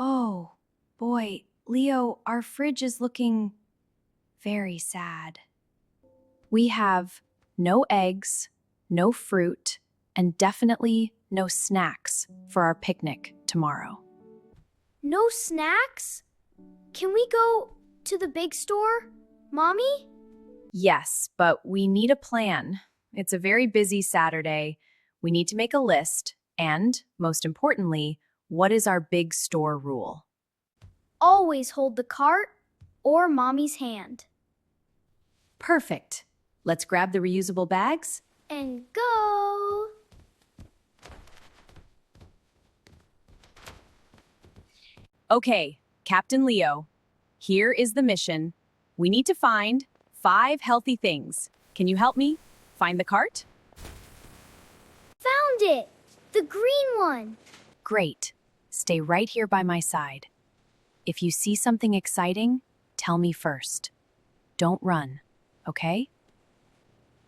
Oh, boy, Leo, our fridge is looking very sad. We have no eggs, no fruit, and definitely no snacks for our picnic tomorrow. No snacks? Can we go to the big store, Mommy? Yes, but we need a plan. It's a very busy Saturday. We need to make a list, and most importantly, what is our big store rule? Always hold the cart or Mommy's hand. Perfect. Let's grab the reusable bags. And go! Okay, Captain Leo, here is the mission. We need to find 5 healthy things. Can you help me find the cart? Found it! The green one! Great. Stay right here by my side. If you see something exciting, tell me first. Don't run, okay?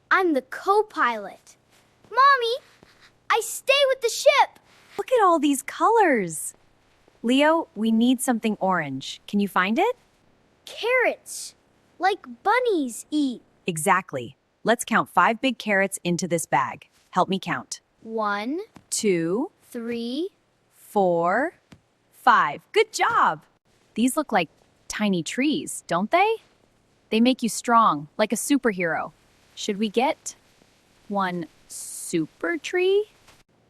I'm the co-pilot. Mommy, I stay with the ship! Look at all these colors. Leo, we need something orange. Can you find it? Carrots, like bunnies eat. Exactly. Let's count 5 big carrots into this bag. Help me count. 1, 2, 3, 4, 5. Good job! These look like tiny trees, don't they? They make you strong, like a superhero. Should we get one super tree?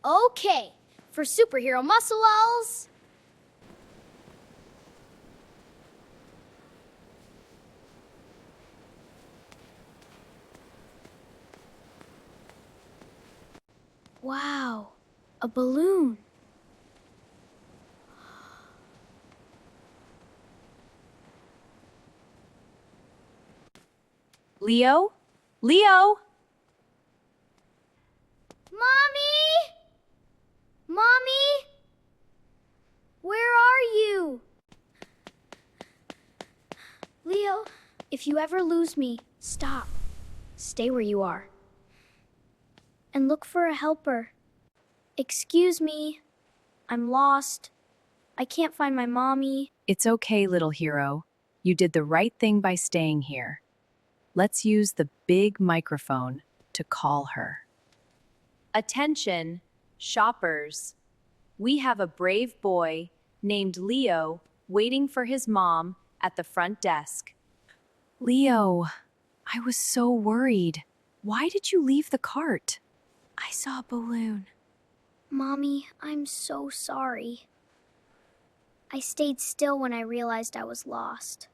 Okay, for superhero muscles. Wow, a balloon. Leo? Leo? Mommy! Mommy? Where are you? Leo, if you ever lose me, stop. Stay where you are. And look for a helper. Excuse me. I'm lost. I can't find my mommy. It's okay, little hero. You did the right thing by staying here. Let's use the big microphone to call her. Attention, shoppers. We have a brave boy named Leo waiting for his mom at the front desk. Leo, I was so worried. Why did you leave the cart? I saw a balloon. Mommy, I'm so sorry. I stayed still when I realized I was lost.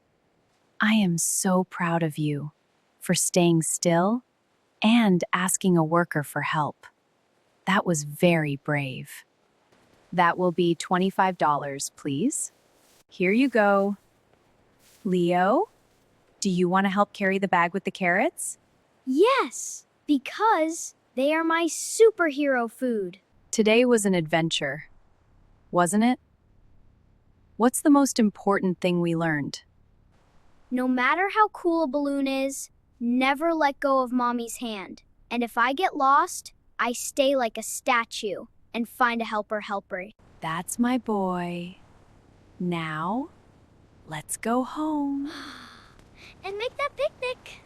I am so proud of you for staying still and asking a worker for help. That was very brave. That will be $25, please. Here you go. Leo, do you want to help carry the bag with the carrots? Yes, because they are my superhero food. Today was an adventure, wasn't it? What's the most important thing we learned? No matter how cool a balloon is, never let go of Mommy's hand. And if I get lost, I stay like a statue and find a helper. That's my boy. Now, let's go home. And make that picnic.